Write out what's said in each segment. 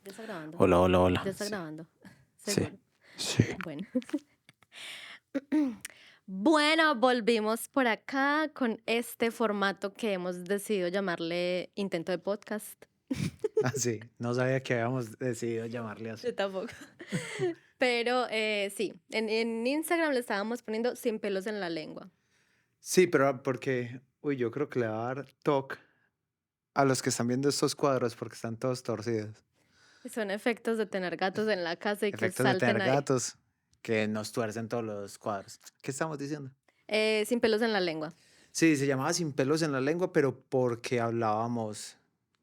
Ya está grabando. Hola, hola, Ya hola. está Sí, grabando. sí, Seguro. sí. Bueno. Bueno, volvimos por acá con este formato que hemos decidido llamarle intento de podcast. Ah, sí, no sabía que habíamos decidido llamarle así. Yo tampoco. Pero sí, en Instagram le estábamos poniendo sin pelos en la lengua. Sí, pero porque, uy, yo creo que le va a dar toque a los que están viendo estos cuadros porque están todos torcidos. Son efectos de tener gatos en la casa y que Efectos de salten tener ahí. gatos que nos tuercen todos los cuadros. ¿Qué estamos diciendo? Sin pelos en la lengua. Sí, se llamaba sin pelos en la lengua, pero porque hablábamos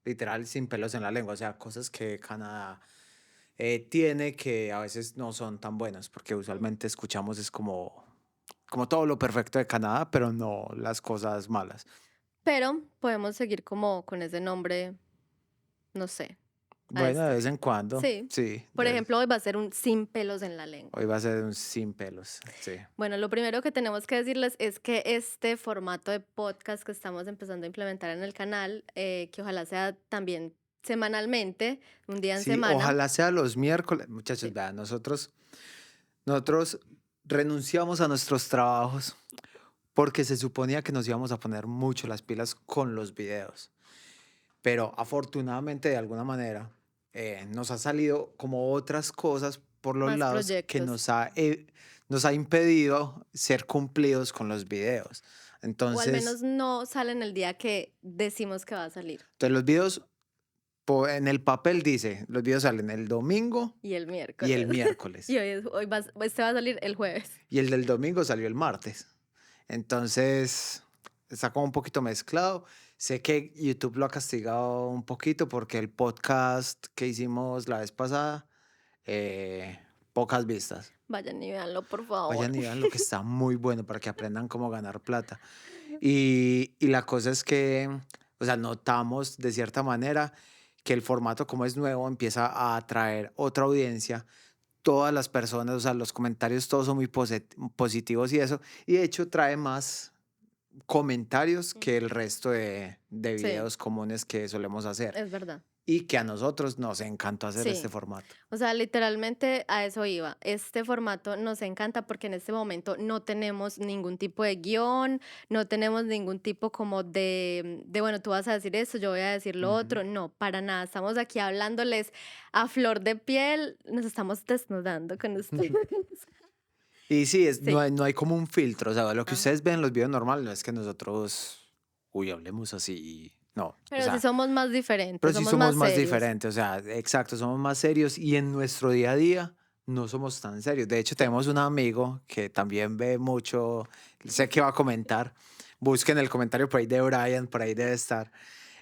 literal sin pelos en la lengua, o sea, cosas que Canadá tiene que a veces no son tan buenas, porque usualmente escuchamos es como todo lo perfecto de Canadá, pero no las cosas malas. Pero podemos seguir como con ese nombre, no sé, a Bueno, de esto. vez en cuando, Sí. sí. Por ejemplo, hoy va a ser un sin pelos en la Hoy lengua. va a ser un sin pelos, sí. Bueno, lo primero que tenemos que decirles es que este formato de podcast que estamos empezando a implementar en el canal, que ojalá sea también semanalmente, un día en Sí, semana. ojalá sea los miércoles. Muchachos, Sí, vean, nosotros renunciamos a nuestros trabajos porque se suponía que nos íbamos a poner mucho las pilas con los videos. Pero afortunadamente, de alguna manera, nos ha salido como otras cosas por los más lados que proyectos. nos ha impedido ser cumplidos con los videos. O al Entonces, menos no salen el día que decimos que va a salir. los videos, en el papel dice, los videos salen el domingo Y el y el miércoles. miércoles. Y este va a salir el jueves. Y el del domingo salió el martes. Entonces, está como un poquito mezclado. Sé que YouTube lo ha castigado un poquito porque el podcast que hicimos la vez pasada, pocas vistas. Vayan y véanlo, por favor. Vayan y vean lo que está muy bueno para que aprendan cómo ganar plata. Y la cosa es que, o sea, notamos de cierta manera que el formato como es nuevo empieza a atraer otra audiencia. Todas las personas, o sea, los comentarios todos son muy positivos y eso. Y de hecho trae más comentarios que el resto de Sí, videos comunes que solemos hacer. es verdad. Y que a nosotros nos encantó hacer este Sí. formato. O sea, literalmente a eso iba. Este formato nos encanta porque en este momento no tenemos ningún tipo de guión, no tenemos ningún tipo como bueno, tú vas a decir esto, yo voy a decir lo Ujú. otro. No, para nada. Estamos aquí hablándoles a flor de piel, nos estamos desnudando con ustedes. Y sí, Sí. no hay como un filtro. O sea, lo que Ajá. ustedes ven en los videos normales no es que nosotros, uy, hablemos así. No, o Pero sí sea, somos más pero diferentes, sí somos somos más más serios. diferentes. O sea, exacto, somos más serios y en nuestro día a día no somos tan serios. De hecho, Sí. tenemos un amigo que también ve mucho, sé que va a comentar. Busquen el comentario por ahí de Brian, por ahí debe estar.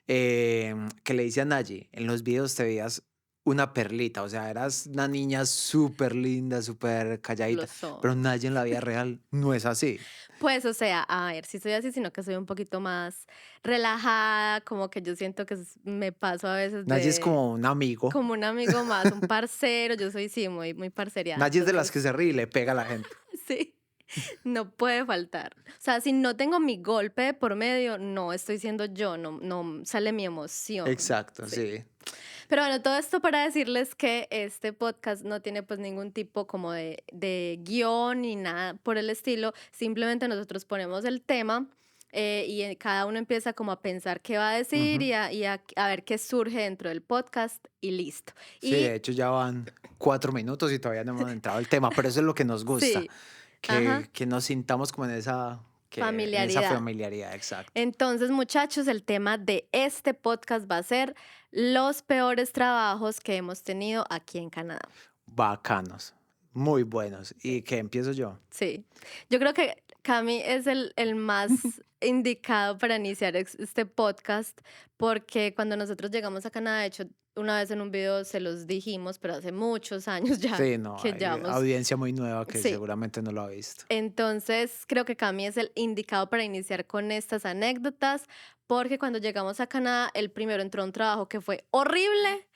Que le dice a Nayi, en los videos te veías una perlita, o sea, eras una niña súper linda, súper Lo calladita, pero somos. Nayi en la vida real no es así. Pues, o sea, a ver, sí soy así, sino que soy un poquito más relajada, como que yo siento que me paso a veces Nayi es de como un amigo. como un amigo más, un parcero, yo soy sí, muy parcereada, Nayi es de las entonces que se ríe y le pega a la gente. sí, no puede faltar. O sea, si no tengo mi golpe de por medio, no estoy siendo yo, no sale mi emoción. Exacto, Sí. sí. Pero bueno, todo esto para decirles que este podcast no tiene pues ningún tipo como de guión ni nada por el estilo. Simplemente nosotros ponemos el tema cada uno empieza como a pensar qué va a decir Ujú. a ver qué surge dentro del podcast y listo. Sí, de Y hecho ya van 4 minutos y todavía no hemos entrado al tema, pero eso es lo que nos gusta, sí, ajá, que nos sintamos como en esa familiaridad. familiaridad, exacto. Entonces, muchachos, el tema de este podcast va a ser los peores trabajos que hemos tenido aquí en Canadá. Bacanos, muy buenos. Sí. ¿Y qué empiezo yo? Sí, yo creo que Cami es el más indicado para iniciar este podcast, porque cuando nosotros llegamos a Canadá, de hecho, una vez en un video se los dijimos, pero hace muchos años ya Sí, no, que hay llevamos. audiencia muy nueva que Sí, seguramente no lo ha visto. entonces creo que Cami es el indicado para iniciar con estas anécdotas, porque cuando llegamos a Canadá, el primero entró a un trabajo que fue horrible.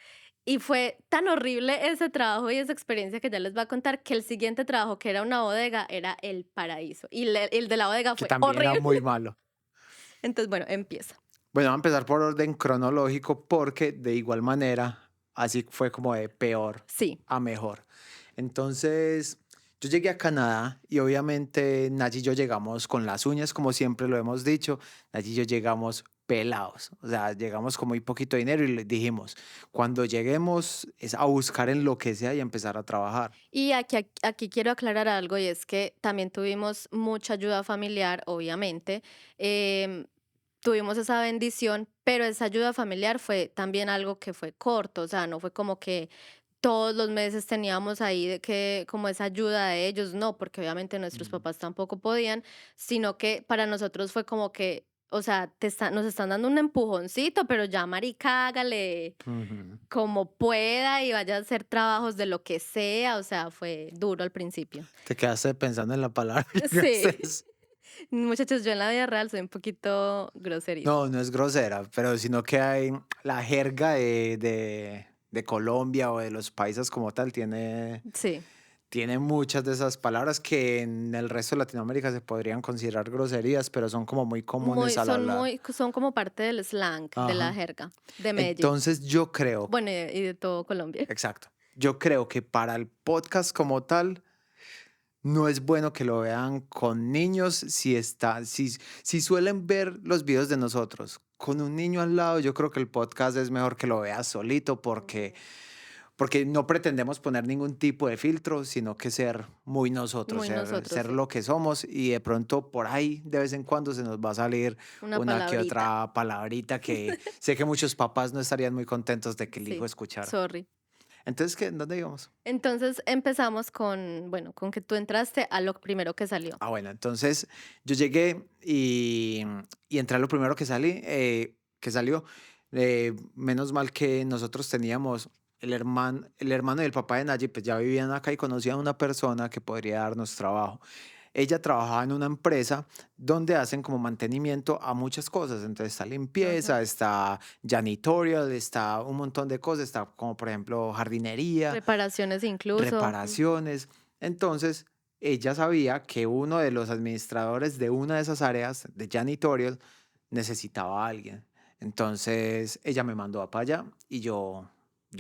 Y fue tan horrible ese trabajo y esa experiencia que ya les voy a contar que el siguiente trabajo, que era una bodega, era el paraíso. Y el de la bodega Que fue también era horrible. muy malo. Entonces, bueno, empieza. Bueno, vamos a empezar por orden cronológico porque de igual manera así fue como de peor Sí. a mejor. Entonces, yo llegué a Canadá y obviamente Nayi y yo llegamos con las uñas, como siempre lo hemos dicho. Nayi y yo llegamos pelados, o sea, llegamos con muy poquito dinero y le dijimos, cuando lleguemos es a buscar en lo que sea y empezar a trabajar. Y aquí quiero aclarar algo y es que también tuvimos mucha ayuda familiar, obviamente. em, Tuvimos esa bendición, pero esa ayuda familiar fue también algo que fue corto, o sea, no fue como que todos los meses teníamos ahí de que como esa ayuda de ellos, no, porque obviamente nuestros Mm, papás tampoco podían, sino que para nosotros fue como que, o sea, nos están dando un empujoncito, pero ya marica, hágale ujú. como pueda y vaya a hacer trabajos de lo que sea, o sea, fue duro al principio. Te quedaste pensando en la palabra y Sí, llegaste. muchachos, yo en la vida real soy un poquito groserita. No, no es grosera, pero sino que hay la jerga de Colombia o de los países como tal Sí, tiene muchas de esas palabras que en el resto de Latinoamérica se podrían considerar groserías, pero son como muy comunes al hablar. son como parte del slang, de la Ajá. jerga de Medellín. Entonces yo creo, Bueno, y de todo Colombia. exacto, yo creo que para el podcast como tal, no es bueno que lo vean con niños si suelen ver los videos de nosotros con un niño al lado, yo creo que el podcast es mejor que lo veas solito porque no pretendemos poner ningún tipo de filtro, sino que ser muy nosotros, Muy nosotros, ser sí. lo que somos y de pronto por ahí de vez en cuando se nos va a salir Una una que palabrita. otra palabrita que sé que muchos papás no estarían muy contentos de que el hijo Sí, escuchara. sorry. Entonces, ¿qué? ¿Dónde íbamos? Entonces empezamos con, bueno, con que tú entraste a lo primero que salió. Ah, bueno, entonces yo llegué y entré a lo primero que salió. Menos mal que nosotros teníamos el hermano y el papá de Nayi, pues ya vivían acá y conocían a una persona que podría darnos trabajo. Ella trabajaba en una empresa donde hacen como mantenimiento a muchas cosas. Entonces está Ajá. limpieza, está janitorial, está un montón de cosas, está como por ejemplo jardinería, Reparaciones incluso. reparaciones. Entonces, ella sabía que uno de los administradores de una de esas áreas de janitorial necesitaba a alguien. Entonces, ella me mandó para allá y yo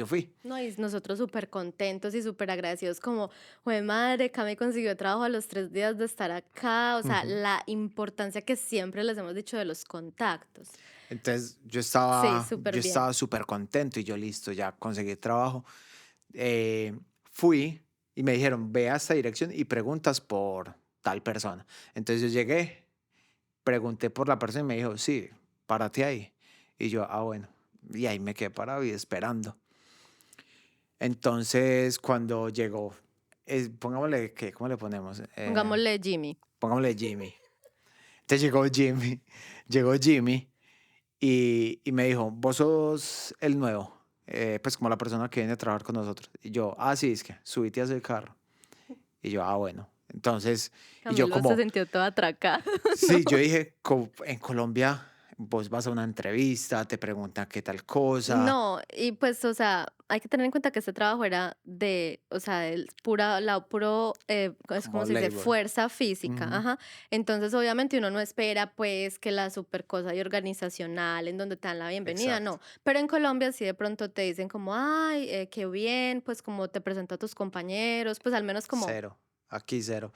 fui. No, y nosotros súper contentos y súper agradecidos, como, güey, madre, Cami consiguió trabajo a los 3 días de estar acá, o sea, Ujú. la importancia que siempre les hemos dicho de los contactos. Entonces, Sí, yo súper bien. estaba súper contento y yo listo, ya conseguí trabajo. Fui y me dijeron, ve a esta dirección y preguntas por tal persona. Entonces yo llegué, pregunté por la persona y me dijo, sí, párate ahí. Y yo, ah, bueno. Y ahí me quedé parado y esperando. Entonces, cuando llegó, pongámosle, ¿qué? ¿Cómo le ponemos? Pongámosle Jimmy. Pongámosle Jimmy. Entonces llegó Jimmy, llegó Jimmy y me dijo, vos sos el nuevo, pues como la persona que viene a trabajar con nosotros. Y yo, ah, sí, es que subite a ese carro. Y yo, ah, bueno. Entonces, y yo Camilo se como, sintió toda atracada. sí, yo No. dije, en Colombia vos vas a una entrevista, te preguntan qué tal cosa, No, y pues, o sea, hay que tener en cuenta que este trabajo era de, o sea, es como como se dice, labor. fuerza física, Ujú. ajá. Entonces, obviamente, uno no espera, pues, que la super cosa y organizacional en donde te dan la bienvenida, Exacto. no. Pero en Colombia sí de pronto te dicen como, ay, qué bien, pues, como te presento a tus compañeros, pues, al menos como, Cero. Aquí cero.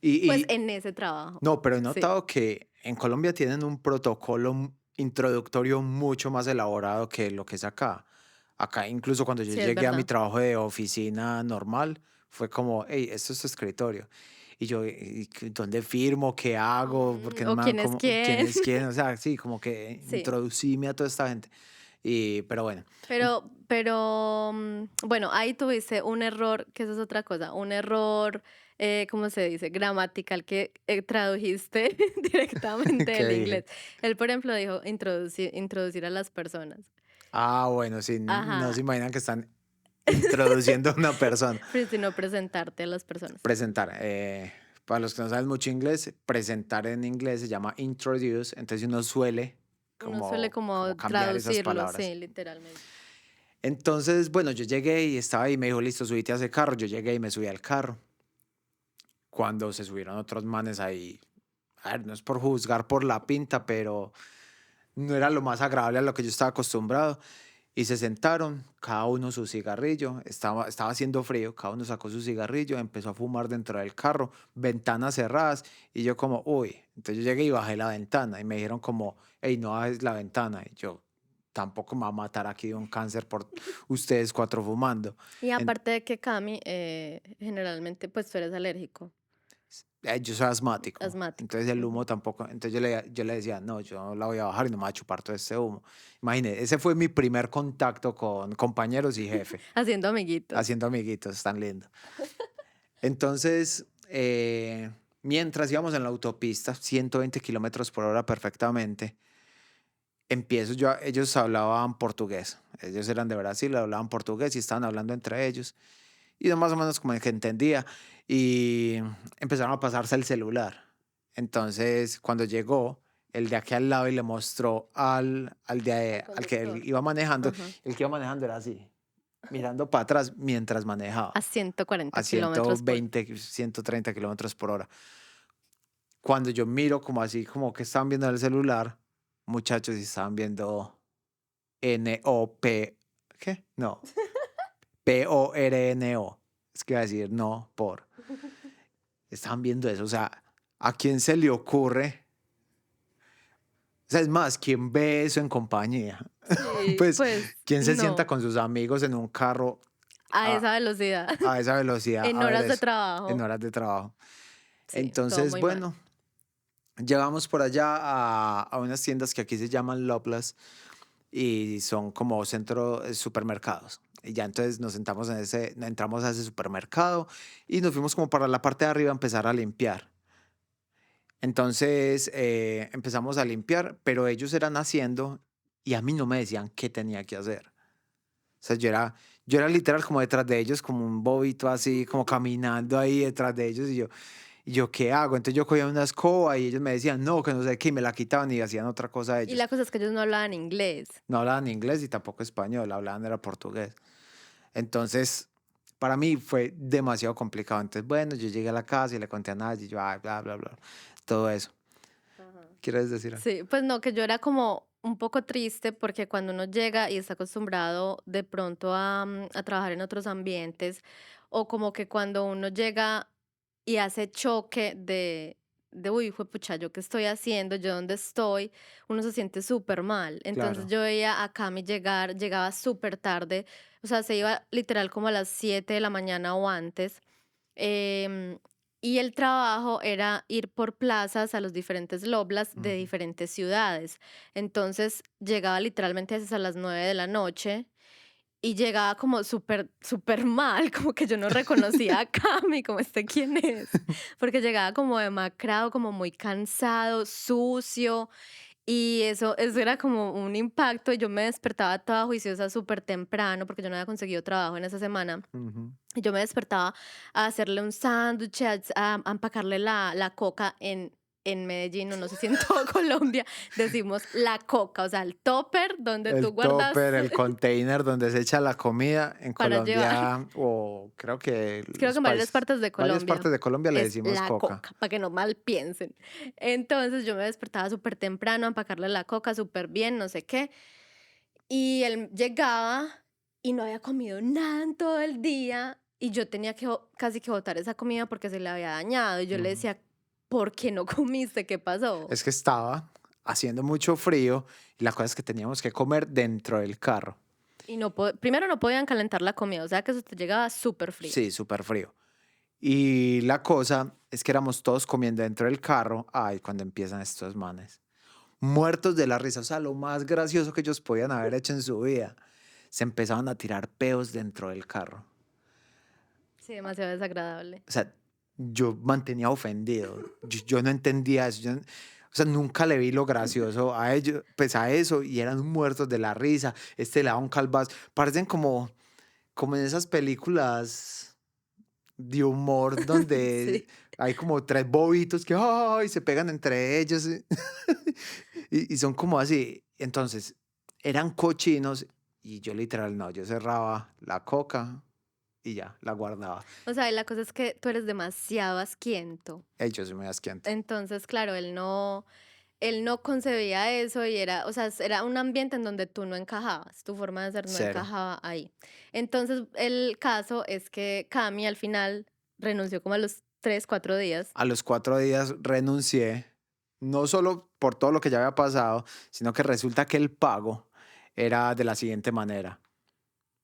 Y, pues, y en ese trabajo. no, pero he Sí, notado que en Colombia tienen un protocolo introductorio mucho más elaborado que lo que es acá. Acá, incluso cuando yo sí, es llegué a mi verdad. trabajo de oficina normal, fue como, hey, esto es tu escritorio. Y yo, ¿dónde firmo? ¿Qué hago? ¿Por qué no O me dan quién es como, quién quién. es quién? O sea, sí, como que Sí. introducíme a toda esta gente. Pero bueno, Pero, bueno, ahí tuviste un error, que eso es otra cosa, un error, ¿cómo se dice? Gramatical que tradujiste directamente ¿qué del inglés. dije? Él, por ejemplo, dijo introducir a las personas. Ah, bueno, sí, no se Ajá, imaginan que están introduciendo a una persona. pero sino presentarte a las personas. Presentar. Para los que no saben mucho inglés, presentar en inglés se llama introduce, entonces uno suele Uno suele como como cambiar esas traducirlo, palabras. sí, literalmente. Entonces, bueno, yo llegué y estaba ahí, me dijo, listo, subite a ese carro. Yo llegué y me subí al carro. Cuando se subieron otros manes ahí, a ver, no es por juzgar por la pinta, pero no era lo más agradable a lo que yo estaba acostumbrado. Y se sentaron, cada uno su cigarrillo, estaba haciendo frío, cada uno sacó su cigarrillo, empezó a fumar dentro del carro, ventanas cerradas, y yo como, uy, entonces yo llegué y bajé la ventana, y me dijeron como, hey, no bajes la ventana, y yo, tampoco me va a matar aquí de un cáncer por ustedes cuatro fumando. Y En- aparte de que Cami, generalmente, pues tú eres alérgico, yo soy asmático, asmático. entonces el Ujú. humo tampoco, entonces yo le decía, no, yo no la voy a bajar y no me voy a chupar todo este humo. Imagínate, ese fue mi primer contacto con compañeros y jefe, Haciendo amiguitos. haciendo amiguitos, tan lindo. Entonces, mientras íbamos en la autopista, 120 kilómetros por hora perfectamente, ellos hablaban portugués, ellos eran de Brasil, hablaban portugués y estaban hablando entre ellos, y yo más o menos como que entendía, y empezaron a pasarse el celular. Entonces, cuando llegó, el de aquí al lado y le mostró Al al que él conductor. iba manejando, Ajá. el que iba manejando era así, mirando para atrás mientras A manejaba, 140 a kilómetros por 120, 130 kilómetros por hora. Cuando yo miro como así, como que estaban viendo el celular, muchachos, y estaban viendo N-O-P, ¿qué? No, P-O-R-N-O. Es que iba a decir no por. Estaban viendo eso, o sea, ¿a quién se le ocurre? O sea, es más, ¿quién ve eso en compañía? Sí, Pues, pues ¿quién se sienta no, con sus amigos en un carro a a, esa velocidad, a esa velocidad en a ver horas de eso en trabajo. horas de trabajo? Sí, todo Entonces, muy mal. bueno, llegamos por allá a unas tiendas que aquí se llaman Loblas y son como supermercados. Y ya entonces nos sentamos entramos a ese supermercado y nos fuimos como para la parte de arriba a empezar a limpiar. Entonces empezamos a limpiar, pero ellos eran haciendo y a mí no me decían qué tenía que hacer. O sea, yo era literal como detrás de ellos, como un bobito así, como caminando ahí detrás de ellos y yo, ¿qué hago? Entonces yo cogía una escoba y ellos me decían, no, que no sé qué, y me la quitaban y hacían otra cosa Y ellos. la cosa es que ellos no hablaban inglés. No hablaban inglés y tampoco español, hablaban era portugués. Entonces, para mí fue demasiado complicado. Entonces, bueno, yo llegué a la casa y le conté a Nadie, y yo, ay, bla, bla, bla, todo eso. Ajá. ¿Quieres decir algo? Sí, pues no, que yo era como un poco triste porque cuando uno llega y está acostumbrado de pronto a trabajar en otros ambientes, o como que cuando uno llega y hace choque uy, pucha, ¿yo qué estoy haciendo? ¿Yo dónde estoy? Uno se siente súper mal. Entonces Claro. yo veía a Cami llegar, llegaba súper tarde, o sea, se iba literal como a las 7 de la mañana o antes. Em, y el trabajo era ir por plazas a los diferentes loblas de Ujú. diferentes ciudades. Entonces llegaba literalmente a veces a las 9 de la noche y llegaba como súper, súper mal, como que yo no reconocía a Cami, como este quién es, porque llegaba como demacrado, como muy cansado, sucio. Y eso era como un impacto. Y yo me despertaba toda juiciosa súper temprano porque yo no había conseguido trabajo en esa semana. Ujú. Y yo me despertaba a hacerle un sándwich, a empacarle la coca en Medellín, o no sé si en toda Colombia decimos la coca, o sea, el topper donde tú El guardas topper, el container donde se echa la comida en para llevar. Colombia, o creo que Creo que los en varias países, partes de varias Colombia partes de Colombia le es decimos la coca. coca, para que no mal piensen. Entonces yo me despertaba súper temprano a empacarle la coca súper bien, no sé qué. Y él llegaba y no había comido nada en todo el día y yo tenía que casi que botar esa comida porque se le había dañado. Y yo le Ujú. decía, ¿por qué no comiste? ¿Qué pasó? Es que estaba haciendo mucho frío y la cosa es que teníamos que comer dentro del carro. Y no primero no podían calentar la comida, o sea que eso te llegaba súper fría. Sí, súper frío. Y la cosa es que éramos todos comiendo dentro del carro. Ay, cuando empiezan estos manes. Muertos de la risa. O sea, lo más gracioso que ellos podían haber hecho en su vida. Se empezaban a tirar peos dentro del carro. Sí, demasiado desagradable. O sea, yo mantenía ofendido. Yo no entendía eso. O sea, nunca le vi lo gracioso a ellos, pues a eso, y eran muertos de la risa. Este le daba un calvazo. Parecen como en esas películas de humor donde Sí. hay como tres bobitos que ¡ay! Se pegan entre ellos y son como así. Entonces, eran cochinos y yo literal no, yo cerraba la coca y ya, la guardaba. O sea, y la cosa es que tú eres demasiado asquiento. Ellos me asquiento. Entonces, claro, él no. él no concebía eso y era, o sea, era un ambiente en donde tú no encajabas, tu forma de ser no Cero. encajaba ahí. Entonces, el caso es que Cami al final renunció como a los 3, 4 días. A los 4 días renuncié, no solo por todo lo que ya había pasado, sino que resulta que el pago era de la siguiente manera.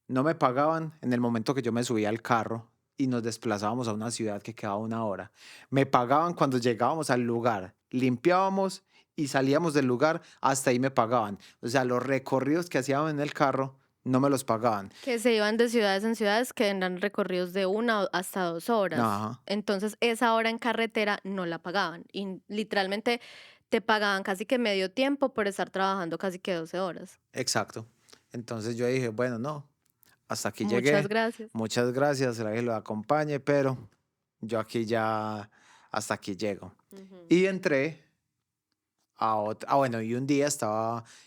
No me pagaban en el momento que yo me subía al carro y nos desplazábamos a una ciudad que quedaba 1 hora. Me pagaban cuando llegábamos al lugar, limpiábamos y salíamos del lugar, hasta ahí me pagaban. O sea, los recorridos que hacíamos en el carro no me los pagaban. Que se iban de ciudades en ciudades que eran recorridos de 1 hasta 2 horas. Ajá, Entonces, esa hora en carretera no la pagaban. Y literalmente te pagaban casi que medio tiempo por estar trabajando casi que 12 horas. exacto. Entonces yo dije, bueno, no, hasta aquí Muchas llegué. gracias. Muchas gracias, la que lo acompañe, pero yo aquí ya hasta aquí llego. Ujú. Y entré bueno, y un día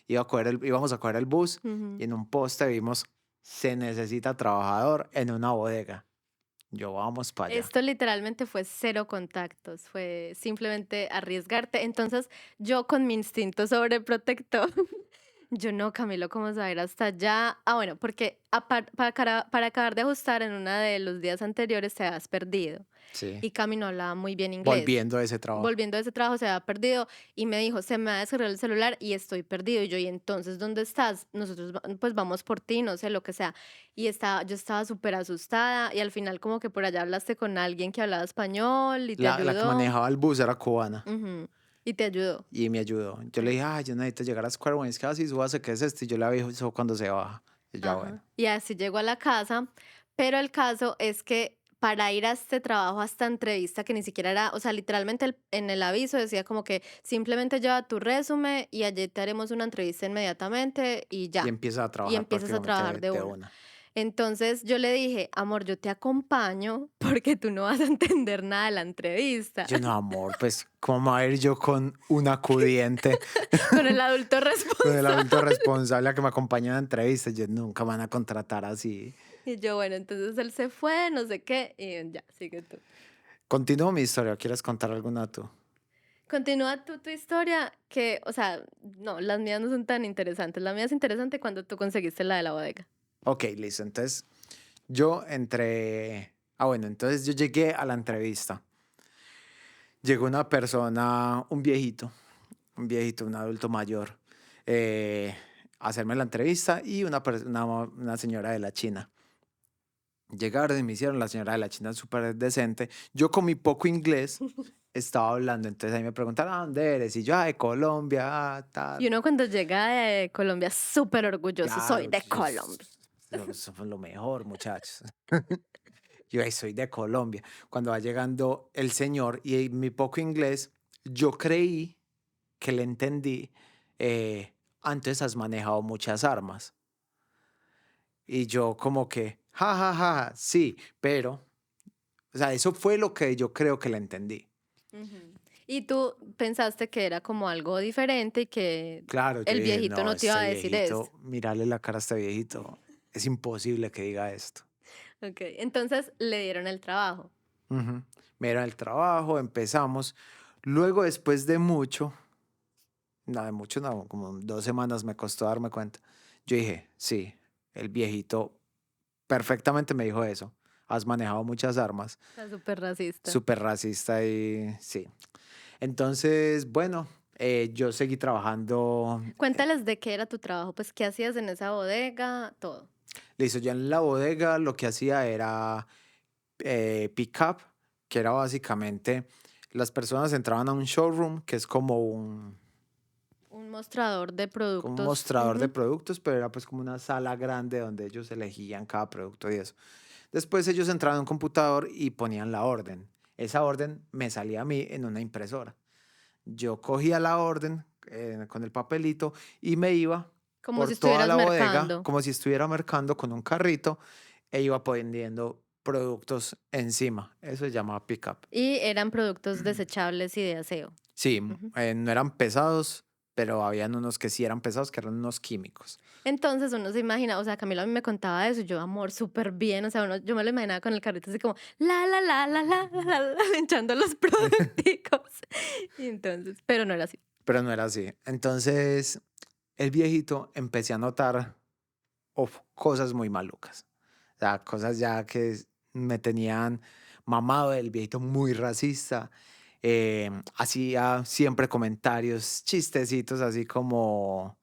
íbamos a coger el bus Ujú. y en un poste vimos, se necesita trabajador en una bodega. Yo, vamos para allá. Esto literalmente fue cero contactos, fue simplemente arriesgarte. Entonces, yo con mi instinto sobreprotector, yo no, Camilo, ¿cómo saber hasta allá? Ah, bueno, porque para acabar de ajustar en uno de los días anteriores te has perdido. Sí, Y Cami no hablaba muy bien inglés. volviendo a ese trabajo. Volviendo a ese trabajo se había perdido y me dijo, se me va a descargar el celular y estoy perdido. Y yo, ¿y entonces dónde estás? Nosotros pues vamos por ti, no sé, lo que sea. Yo estaba súper asustada y al final como que por allá hablaste con alguien que hablaba español y te La que ayudó. manejaba el bus era cubana Ujú. Y te ayudó. y me ayudó. Yo le dije, ay, yo necesito llegar a Square One. Es que así, súbase, ¿qué es esto? Y yo le aviso cuando se baja. Y ya, bueno. Ajá. Y así llegó a la casa, pero el caso es que para ir a este trabajo, a esta entrevista, que ni siquiera era, o sea, literalmente en el aviso decía como que simplemente lleva tu resumen y allí te haremos una entrevista inmediatamente y Y ya, empieza a y trabajar empiezas a prácticamente trabajar de de una. una. Entonces yo le dije, amor, yo te acompaño porque tú no vas a entender nada de la entrevista. Yo no, amor, pues, ¿cómo va a ir yo con un acudiente, Con el adulto con el adulto responsable. responsable a que me acompañe a la entrevista? Yo nunca me van a contratar así. Y yo, bueno, entonces él se fue, no sé qué, y ya, sigue tú. Continúo mi historia, ¿quieres contar alguna tú? Continúa tú tu historia, que, o sea, no, las mías no son tan interesantes. La mía es interesante cuando tú conseguiste la de la bodega. Ok, listo. Entonces, yo entré. Bueno, entonces yo llegué a la entrevista. Llegó una persona, un viejito, un adulto mayor, a hacerme la entrevista y una señora de la China. Llegaron y me hicieron la señora de la China súper decente. Yo con mi poco inglés estaba hablando, entonces ahí me preguntaron, ¿a dónde eres? Y yo, de Colombia, Y ta. uno cuando llega de Colombia, súper orgulloso, soy Claro, de Colombia. eso fue lo mejor, muchachos. Yo "Ay, soy de Colombia". Cuando va llegando el señor y en mi poco inglés, yo creí que le entendí, antes has manejado muchas armas. Y yo como que, ja, ja, ja, sí, pero, o sea, eso fue lo que yo creo que le entendí. Ujú. Y tú pensaste que era como algo diferente y que Claro, yo el dije, viejito no, no te iba este a decir eso. viejito, mirarle la cara a este viejito, es imposible que diga esto. Ok, entonces le dieron el trabajo. Ujú. Me dieron el trabajo, empezamos. Luego, después de mucho, no, de mucho no, como 2 semanas me costó darme cuenta. Yo dije, sí, el viejito perfectamente me dijo eso. Has manejado muchas armas, Está súper racista. súper racista y sí. Entonces, bueno, yo seguí trabajando. Cuéntales de qué era tu trabajo, pues qué hacías en esa bodega, todo. Listo, yo en la bodega lo que hacía era pick up, que era básicamente las personas entraban a un showroom, que es Un mostrador de como un productos. mostrador de Ujú. productos, pero era pues como una sala grande donde ellos elegían cada producto y eso. Después ellos entraban a un computador y ponían la orden. Esa orden me salía a mí en una impresora. Yo cogía la orden con el papelito y me iba Como si por toda estuvieras la bodega mercando. como si estuviera mercando con un carrito e iba poniendo productos encima. Eso se llama pickup. Y eran productos desechables y de aseo. Sí, Ujú. no eran pesados, pero habían unos que sí eran pesados, que eran unos químicos. Entonces uno se imagina, o sea, Camilo a mí me contaba eso, y yo, amor, súper bien, o sea, yo me lo imaginaba con el carrito así como, la, echando los producticos. Y entonces, pero no era así. pero no era así. Entonces, el viejito empecé a notar cosas muy malucas. O sea, cosas ya que me tenían mamado, el viejito muy racista. Hacía siempre comentarios, chistecitos así como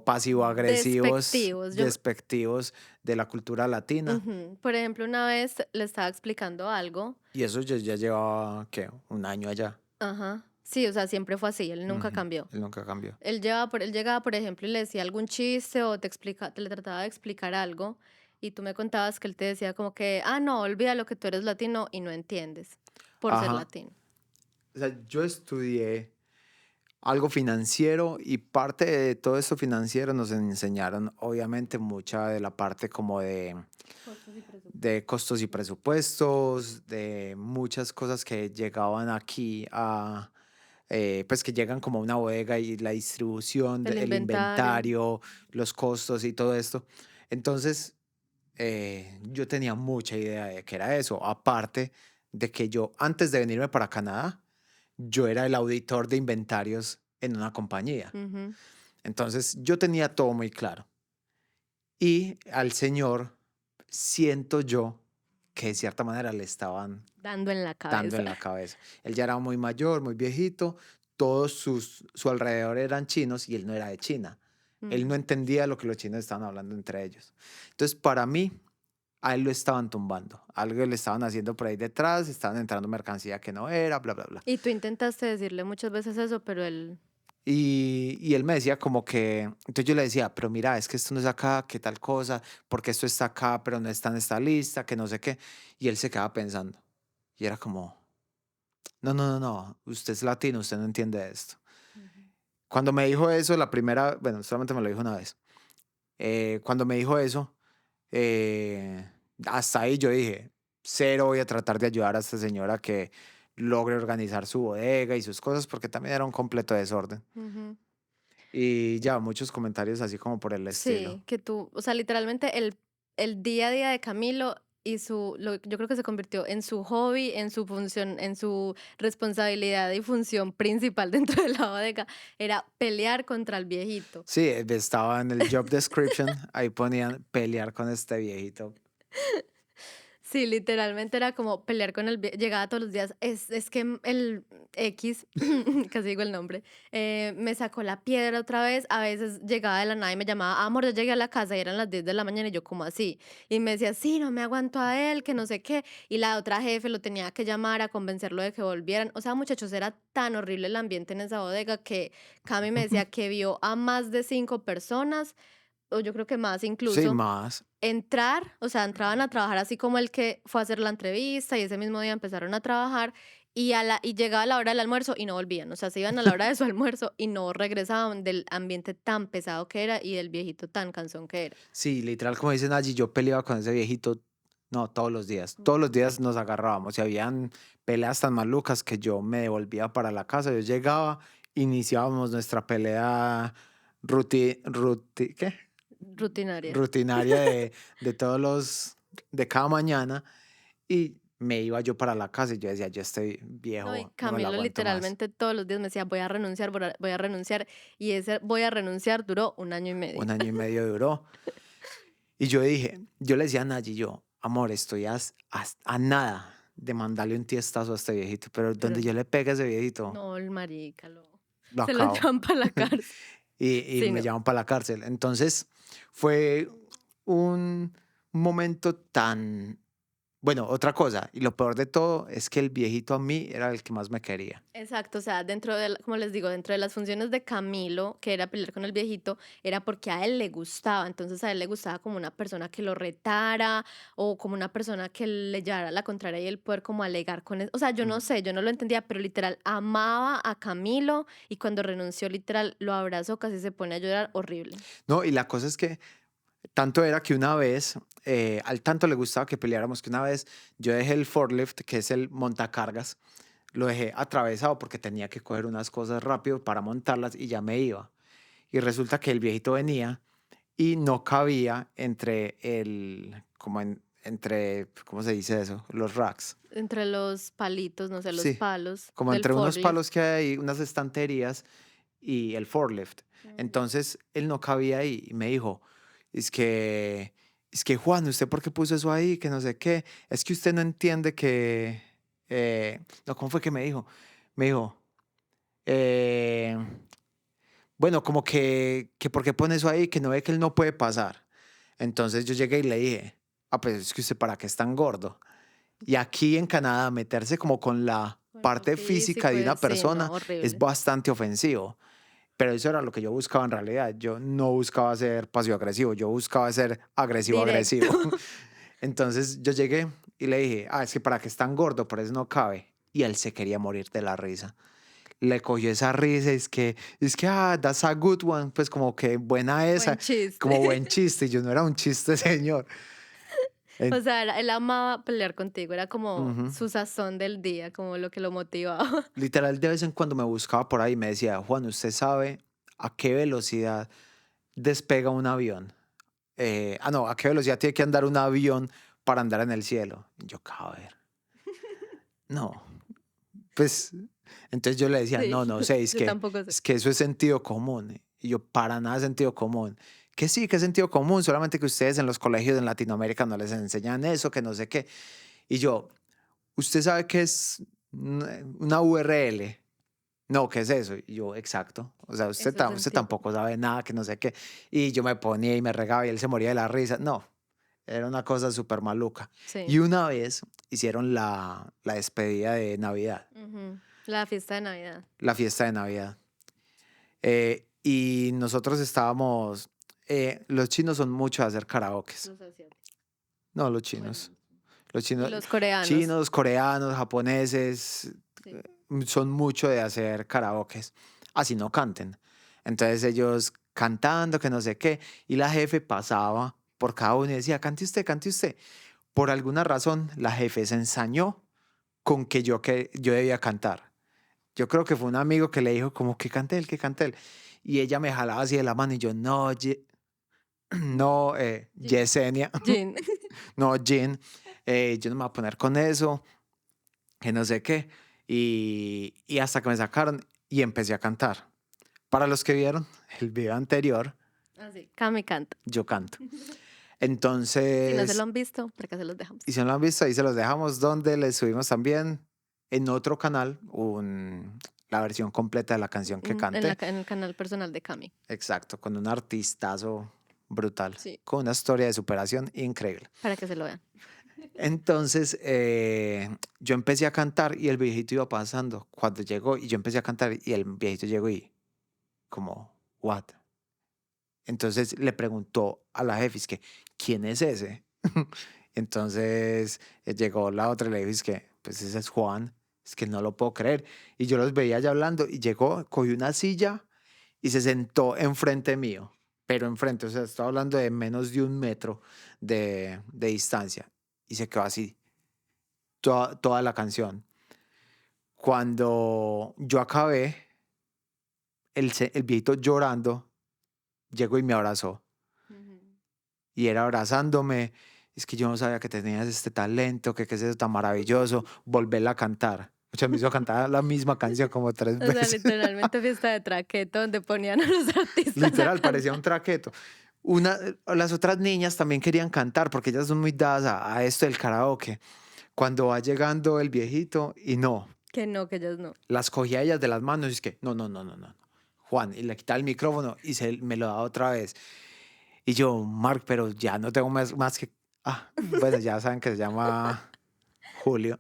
pasivo-agresivos, Despectivos. despectivos de la cultura latina. Ujú. Por ejemplo, una vez le estaba explicando algo. Y eso yo ya llevaba, ¿qué? Un año allá. Ajá. Sí, o sea, siempre fue así, él nunca Ujú. cambió. Él nunca cambió. Él llegaba, por ejemplo, y le decía algún chiste o te le trataba de explicar algo y tú me contabas que él te decía como que, ah, no, olvida lo que tú eres latino y no entiendes por ser Ajá. latino. O sea, yo estudié algo financiero y parte de todo esto financiero nos enseñaron, obviamente, mucha de la parte como Costos y presupuestos. de costos y presupuestos, de muchas cosas que llegaban aquí pues que llegan como a una bodega y la distribución, El el inventario. inventario, los costos y todo esto. Entonces, yo tenía mucha idea de qué era eso. Aparte de que yo, antes de venirme para Canadá, yo era el auditor de inventarios en una compañía. Ujú. Entonces, yo tenía todo muy claro. Y al señor siento yo que de cierta manera le estaban Dando en la dando cabeza. en la cabeza. Él ya era muy mayor, muy viejito, todos su alrededor eran chinos y él no era de China. Él Mm. no entendía lo que los chinos estaban hablando entre ellos. Entonces, para mí, a él lo estaban tumbando. Algo le estaban haciendo por ahí detrás, estaban entrando mercancía que no era, bla, bla, bla. Y tú intentaste decirle muchas veces eso, pero él, Y él me decía como que, entonces yo le decía, pero mira, es que esto no es acá, que tal cosa, porque esto está acá, pero no está en esta lista, que no sé qué. Y él se quedaba pensando. Y era como, no, no, no, no, usted es latino, usted no entiende esto. ujú, Cuando me dijo eso, la primera, bueno, solamente me lo dijo una vez. Cuando me dijo eso, eh, hasta ahí yo dije, cero voy a tratar de ayudar a esta señora que logre organizar su bodega y sus cosas, porque también era un completo desorden. ujú. Y ya, muchos comentarios así como por el estilo. Sí, que tú, o sea, literalmente el día a día de Camilo y yo creo que se convirtió en su hobby, en su función, en su responsabilidad y función principal dentro de la bodega, era pelear contra el viejito. Sí, estaba en el job description, ahí ponían pelear con este viejito. Sí, literalmente era como pelear con llegaba todos los días, es que el X, casi digo el nombre, me sacó la piedra otra vez, a veces llegaba de la nada y me llamaba, amor, ya llegué a la casa y eran las 10 de la mañana y yo como así, y me decía, sí, no me aguanto a él, que no sé qué, y la otra jefe lo tenía que llamar a convencerlo de que volvieran, o sea, muchachos, era tan horrible el ambiente en esa bodega que Cami me decía que vio a más de 5 personas, o yo creo que más Sí, incluso, más. entrar, o sea, entraban a trabajar así como el que fue a hacer la entrevista y ese mismo día empezaron a trabajar y llegaba la hora del almuerzo y no volvían, o sea, se iban a la hora de su almuerzo y no regresaban del ambiente tan pesado que era y del viejito tan cansón que era. Sí, literal, como dicen allí, yo peleaba con ese viejito, no, todos los días. Todos los días nos agarrábamos y habían peleas tan malucas que yo me devolvía para la casa. Yo llegaba, iniciábamos nuestra pelea ¿qué? Rutinaria. Rutinaria de todos de cada mañana y me iba yo para la casa y yo decía, yo estoy No, y viejo, no me lo Camilo aguanto más. literalmente todos los días me decía, voy a renunciar, voy a renunciar, y ese voy a renunciar duró un año y Un medio. año y medio duró. Y yo dije, yo le decía a Nayi, yo, amor, estoy a nada de mandarle un tiestazo a este viejito, pero Pero donde yo le pegue a ese viejito, no, el marica, lo se lo acabo. llevan para la cárcel. Y Sí, me no. llaman para la cárcel. Entonces, fue un momento tan... Bueno, otra cosa, y lo peor de todo es que el viejito a mí era el que más me quería. Exacto, o sea, como les digo, dentro de las funciones de Camilo, que era pelear con el viejito, era porque a él le gustaba, entonces a él le gustaba como una persona que lo retara o como una persona que le llevara la contraria y él poder como alegar con él. O sea, yo no Mm. sé, yo no lo entendía, pero literal amaba a Camilo y cuando renunció literal lo abrazó, casi se pone a llorar horrible. No, y la cosa es que tanto era que una vez, al tanto le gustaba que peleáramos que una vez yo dejé el forklift, que es el montacargas, lo dejé atravesado porque tenía que coger unas cosas rápido para montarlas y ya me iba. Y resulta que el viejito venía y no cabía entre entre, ¿cómo se dice eso? Los racks. Entre los palitos, no sé, los Sí, palos como del entre unos forklift. palos que hay ahí, unas estanterías y el forklift. Ujú. Entonces él no cabía ahí y me dijo, es que, es que Juan, ¿usted por qué puso eso ahí? Que no sé qué. Es que usted no entiende que, no, ¿cómo fue que me dijo? Me dijo, eh, bueno, como que ¿por qué pone eso ahí? Que no ve que él no puede pasar. Entonces yo llegué y le dije, ah, pues es que usted para qué es tan gordo. Y aquí en Canadá meterse como con la Con lo parte física físico, de una sí, no, persona es horrible. bastante ofensivo. Pero eso era lo que yo buscaba en realidad. Yo no buscaba ser pasivo-agresivo, yo buscaba ser Directo. agresivo-agresivo. Entonces yo llegué y le dije, ah, es que para qué es tan gordo, por eso no cabe. Y él se quería morir de la risa. Le cogió esa risa, ah, that's a good one, pues como que buena Buen esa, chiste. como buen chiste. Y yo no era un chiste, señor. O En- sea, él amaba pelear contigo, era como Ujú. su sazón del día, como lo que lo motivaba. Literal, de vez en cuando me buscaba por ahí y me decía, Juan, ¿usted sabe a qué velocidad despega un avión? No, ¿a qué velocidad tiene que andar un avión para andar en el cielo? Y yo, a ver, no, pues, entonces yo le decía, Sí, no, no sé, yo tampoco sé. es que eso es sentido común. Y yo, para nada sentido común. Que sí, que es sentido común, solamente que ustedes en los colegios en Latinoamérica no les enseñan eso, que no sé qué. Y yo, ¿usted sabe qué es una URL? No, ¿qué es eso? Y yo, exacto. O sea, Eso es usted sentido común. tampoco sabe nada, que no sé qué. Y yo me ponía y me regaba y él se moría de la risa. No, era una cosa súper maluca. Y Sí. una vez hicieron la despedida de Navidad, Ujú. La fiesta de Navidad. la fiesta de Navidad. Y nosotros estábamos, los chinos son mucho de hacer karaokes. Los asiáticos. No, Bueno, los y chinos, los coreanos. chinos, coreanos, japoneses, Sí. son mucho de hacer karaokes, así no canten. Entonces ellos cantando, que no sé qué, y la jefe pasaba por cada uno y decía, cante usted, cante usted. Por alguna razón, la jefe se ensañó con que yo debía cantar. Yo creo que fue un amigo que le dijo como que cante él, que cante él. Y ella me jalaba así de la mano y yo, no, no, Jin. Yesenia, Jin. no, Jin, yo no me voy a poner con eso, que no sé qué. Y hasta que me sacaron y empecé a cantar. Para los que vieron el video anterior, Así. Cami canta. yo canto. Si no se lo Entonces, han visto, por acá se los dejamos. y si no lo han visto, ahí se los dejamos, donde les subimos también en otro canal la versión completa de la canción que canté. En el canal personal de Cami. Exacto, con un artistazo brutal, Sí. con una historia de superación increíble. Para que se lo vean. Entonces, yo empecé a cantar y el viejito iba pasando cuando llegó y yo empecé a cantar y el viejito llegó y como, what? Entonces le preguntó a la jefe, es que, ¿quién es ese? Entonces llegó la otra y le dijo, es que, pues ese es Juan, es que no lo puedo creer. Y yo los veía ya hablando y llegó, cogió una silla y se sentó enfrente mío, pero enfrente, o sea, estaba hablando de menos de 1 metro de distancia y se quedó así toda la canción. Cuando yo acabé, el viejito llorando llegó y me abrazó. Ujú. Y era abrazándome. Es que yo no sabía que tenías este talento, que qué es eso tan maravilloso. Volverla a cantar. O sea, me hizo cantar la misma canción como 3 O sea, veces. literalmente fiesta de traqueto donde ponían a los artistas a Literal, parecía un cantar. traqueto. Las otras niñas también querían cantar porque ellas son muy dadas a esto del karaoke. Cuando va llegando el viejito y no, Que ellos no. las cogía ellas de las manos y es que, no, no, no, no, no. Juan, y le quitaba el micrófono y me lo daba otra vez. Y yo, Mark, pero ya no tengo más que... Ah, bueno, ya saben que se llama Julio.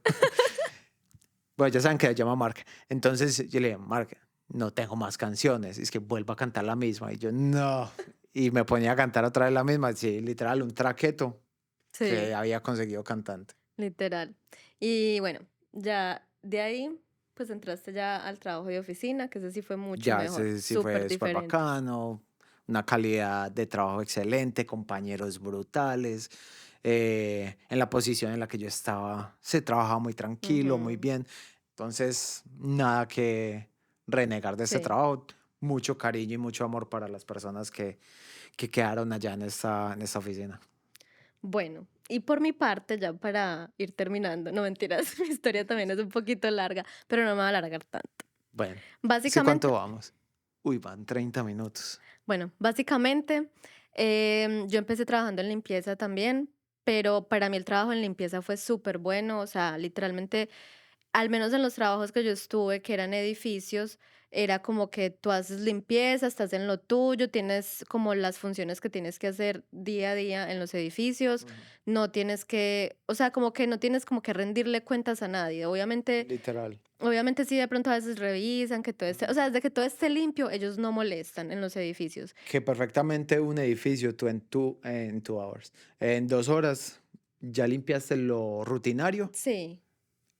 Bueno, ya saben que se llama Mark. Entonces yo le dije, Mark, no tengo más canciones. Es que vuelva a cantar la misma. Y yo, no. Y me ponía a cantar otra vez la misma. Sí, literal, un traqueto Sí, que había conseguido cantante. literal. Y bueno, ya de ahí, pues entraste ya al trabajo de oficina, que ese sí fue mucho Ya, mejor, sí súper fue súper diferente. bacano. Una calidad de trabajo excelente, compañeros brutales. En la posición en la que yo estaba, se trabajaba muy tranquilo, muy Ujú. bien. Entonces, nada que renegar de este Sí. trabajo. Mucho cariño y mucho amor para las personas que quedaron allá en esta oficina. Bueno, Y por mi parte, ya para ir terminando, no mentiras, mi historia también es un poquito larga, pero no me va a alargar tanto. Bueno, ¿sí cuánto Básicamente, vamos? Uy, van 30 minutos. bueno, básicamente, yo empecé trabajando en limpieza también, pero para mí el trabajo en limpieza fue súper bueno, o sea, literalmente al menos en los trabajos que yo estuve, que eran edificios, era como que tú haces limpieza, estás en lo tuyo, tienes como las funciones que tienes que hacer día a día en los edificios, Ujú. no tienes que, o sea, como que no tienes como que rendirle cuentas a nadie. Obviamente, Literal. obviamente sí de pronto a veces revisan que todo esté, o Ujú. sea, desde que todo esté limpio, ellos no molestan en los edificios. Que perfectamente un edificio, tú en 2 hours, en 2 horas ya limpiaste lo rutinario Sí,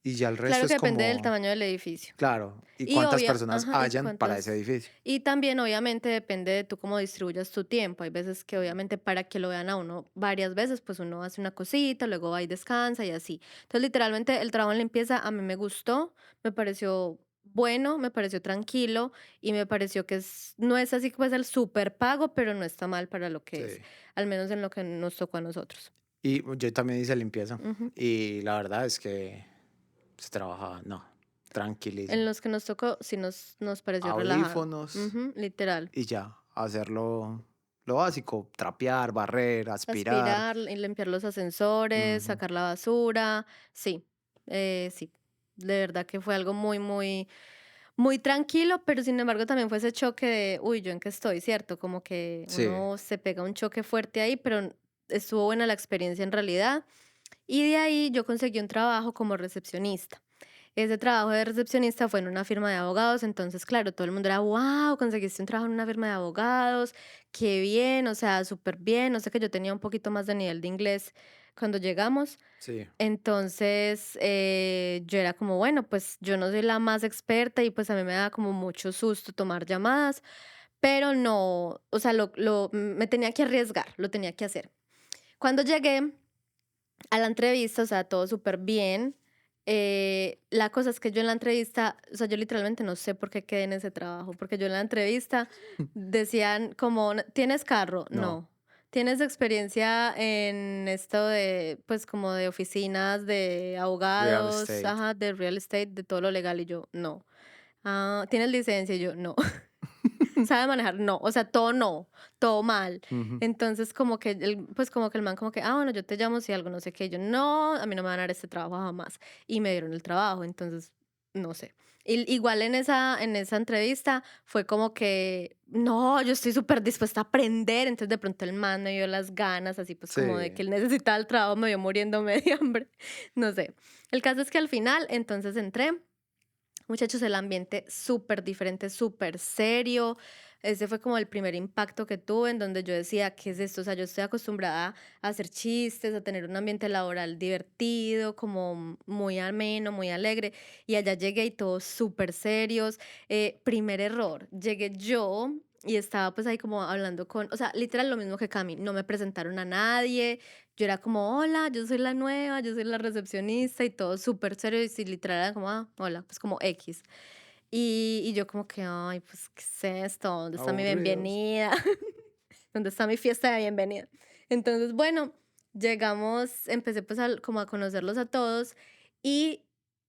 y ya el resto claro que es depende del como, tamaño del edificio. claro, y Y cuántas obvia personas ajá, y hayan para ese cuántas edificio. y también, obviamente, depende de tú cómo distribuyas tu tiempo. Hay veces que, obviamente, para que lo vean a uno varias veces, pues, uno hace una cosita, luego va y descansa y así. Entonces, literalmente, el trabajo en limpieza a mí me gustó, me pareció bueno, me pareció tranquilo y me pareció que no es así, pues, el súper pago, pero no está mal para lo que es, Sí. al menos en lo que nos tocó a nosotros. Y yo también hice limpieza Ujú. y la verdad es que se trabajaba, no, En tranquilísimo. los que nos tocó, sí nos pareció relajado. Audífonos Ujú, literal. y ya, hacerlo lo básico, trapear, barrer, aspirar. Aspirar y limpiar los ascensores, Ujú. sacar la basura. Sí, sí. De verdad que fue algo muy, muy, muy tranquilo, pero sin embargo también fue ese choque de, uy, ¿yo en qué estoy? ¿Cierto? Como que Sí, uno se pega un choque fuerte ahí, pero estuvo buena la experiencia en realidad. Y de ahí yo conseguí un trabajo como recepcionista. Ese trabajo de recepcionista fue en una firma de abogados, entonces, claro, todo el mundo era, wow, conseguiste un trabajo en una firma de abogados, qué bien, o sea, súper bien. No sé que yo tenía un poquito más de nivel de inglés cuando llegamos. sí, Entonces, yo era como, bueno, pues yo no soy la más experta y pues a mí me da como mucho susto tomar llamadas, pero no, o sea, me tenía que arriesgar, lo tenía que hacer. Cuando llegué, a la entrevista, o sea, todo súper bien. La cosa es que yo en la entrevista, o sea, yo literalmente no sé por qué quedé en ese trabajo, porque yo en la entrevista decían como, ¿tienes carro? no, No. ¿Tienes experiencia en esto de, pues, como de oficinas, de real abogados, estate. ajá, de real estate, de todo lo legal? Y yo, no. Ah, ¿tienes licencia? Y yo, no. ¿Sabe manejar? No, o sea, todo no, todo mal. Ujú. Entonces, como que pues como que el man como que, bueno, yo te llamo si algo, no sé qué. Y yo, no, a mí no me van a dar este trabajo jamás. Y me dieron el trabajo, entonces, no sé. Igual en esa entrevista fue como que, no, yo estoy súper dispuesta a aprender. Entonces, de pronto el man me dio las ganas, así pues como de Sí, que él necesitaba el trabajo, me vio muriéndome de hambre. No sé. El caso es que al final, entonces entré. Muchachos, el ambiente súper diferente, súper serio. Ese fue como el primer impacto que tuve en donde yo decía, ¿qué es esto? O sea, yo estoy acostumbrada a hacer chistes, a tener un ambiente laboral divertido, como muy ameno, muy alegre. Y allá llegué y todos súper serios. Primer error, llegué yo y estaba pues ahí como hablando con, o sea, literal lo mismo que Cami, no me presentaron a nadie, yo era como, hola, yo soy la nueva, yo soy la recepcionista y todo súper serio y sí, literal era como, hola, pues como X. Y yo como que, ay, pues, ¿qué es esto? ¿Dónde está mi aburridos. bienvenida? ¿Dónde está mi fiesta de bienvenida? Entonces, bueno, llegamos, empecé pues como a conocerlos a todos y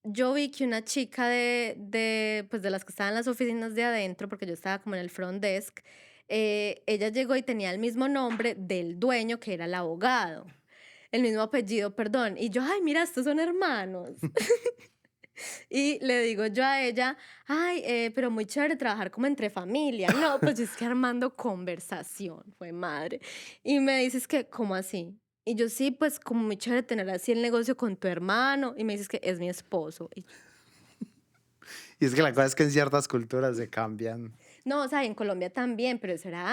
yo vi que una chica pues de las que estaban en las oficinas de adentro, porque yo estaba como en el front desk, ella llegó y tenía el mismo nombre del dueño que era el abogado. El mismo apellido, perdón. Y yo, ay, mira, estos son hermanos. Y le digo yo a ella, ay, pero muy chévere trabajar como entre familia. No, pues yo es que armando conversación, fue madre. Y me dices que, ¿cómo así? Y yo, sí, pues como muy chévere tener así el negocio con tu hermano. Y me dices que es mi esposo. Y yo, Y es que la cosa es que en ciertas culturas se cambian, no, o sea, en Colombia también, pero eso era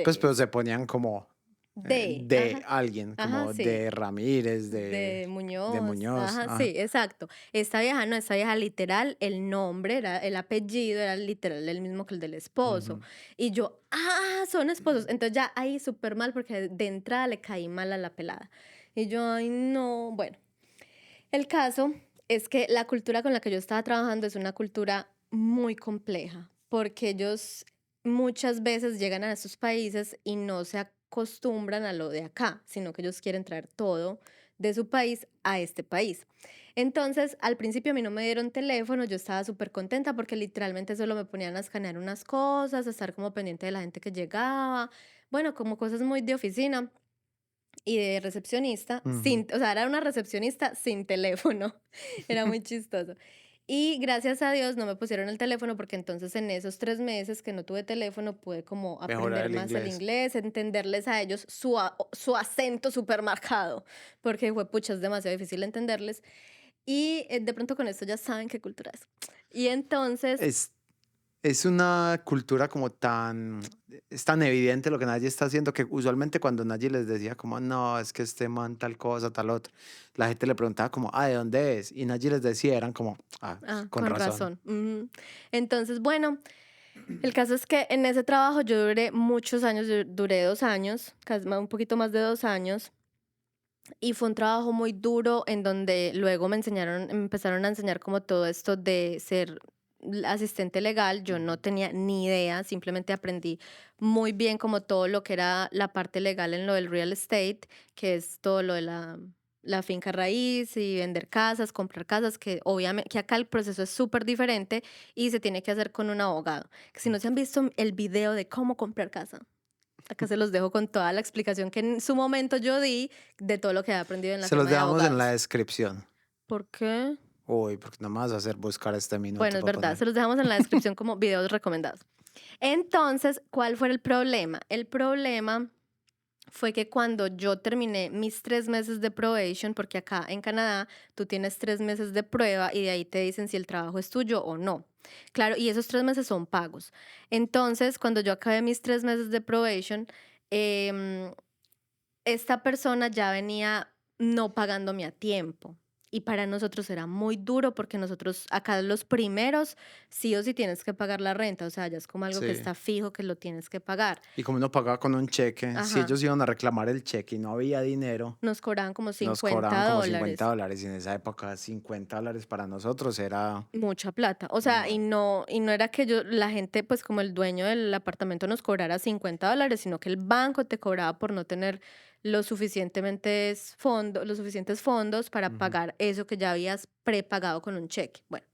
pues, pero antes. se ponían como de Ajá, alguien, ajá, como sí. de Ramírez, De de Muñoz, Muñoz. ajá, Ajá. sí, exacto. Esta vieja no, esta vieja literal, el nombre era, el apellido era literal el mismo que el del esposo. Ujú. Y yo, son esposos. Entonces ya ahí súper mal porque de entrada le caí mal a la pelada. Y yo, ay, no, bueno. El caso es que la cultura con la que yo estaba trabajando es una cultura muy compleja, porque ellos muchas veces llegan a esos países y no se acostumbran a lo de acá, sino que ellos quieren traer todo de su país a este país. Entonces, al principio a mí no me dieron teléfono, yo estaba súper contenta porque literalmente solo me ponían a escanear unas cosas, a estar como pendiente de la gente que llegaba, bueno, como cosas muy de oficina y de recepcionista, Ujú. sin, o sea, era una recepcionista sin teléfono, era muy chistoso. Y gracias a Dios no me pusieron el teléfono porque entonces en esos 3 meses que no tuve teléfono pude como Mejorar aprender el más el inglés. inglés, entenderles a ellos su acento súper marcado, porque fue pucha, es demasiado difícil entenderles. Y de pronto con esto ya saben qué cultura es. Y entonces, Es Es una cultura como es tan evidente lo que Naye está haciendo que usualmente cuando Naye les decía como, no, es que este man tal cosa, tal otra, la gente le preguntaba como, ah, ¿de dónde es? Y Naye les decía, eran como, ah, pues, con con razón. razón. Entonces, bueno, el caso es que en ese trabajo yo duré muchos años, duré 2 años, casi un poquito más de 2 años, y fue un trabajo muy duro en donde luego me empezaron a enseñar como todo esto de ser asistente legal. Yo no Ujú. tenía ni idea, simplemente aprendí muy bien como todo lo que era la parte legal en lo del real estate, que es todo lo de la finca raíz y vender casas, comprar casas, que obviamente que acá el proceso es súper diferente y se tiene que hacer con un abogado. Que si no se han visto el video de cómo comprar casa, acá se los dejo con toda la explicación que en su momento yo di de todo lo que he aprendido en la Se los firma de dejamos en la abogados. descripción. ¿Por qué? Uy, porque no me vas a hacer buscar este Bueno, minuto es para verdad, poner. se los dejamos en la descripción como videos recomendados. Entonces, ¿cuál fue el problema? El problema fue que cuando yo terminé mis 3 meses de probation, porque acá en Canadá tú tienes 3 meses de prueba y de ahí te dicen si el trabajo es tuyo o no. Claro, y esos 3 meses son pagos. Entonces, cuando yo acabé mis 3 meses de probation, em, esta persona ya venía no pagándome a tiempo. Y para nosotros era muy duro porque nosotros acá los primeros sí o sí tienes que pagar la renta, o sea, ya es como algo que Sí. está fijo que lo tienes que pagar. Y como uno pagaba con un cheque, si Ajá, ellos iban a reclamar el cheque y no había dinero, nos cobraban como nos 50 cobraban como 50 dólares. dólares. Y en esa época, $50 para nosotros era Mucha plata. O sea, no, y no era que yo, la gente, pues como el dueño del apartamento nos cobrara 50 dólares, sino que el banco te cobraba por no tener los suficientes fondos para ujú. pagar eso que ya habías prepagado con un cheque. Bueno,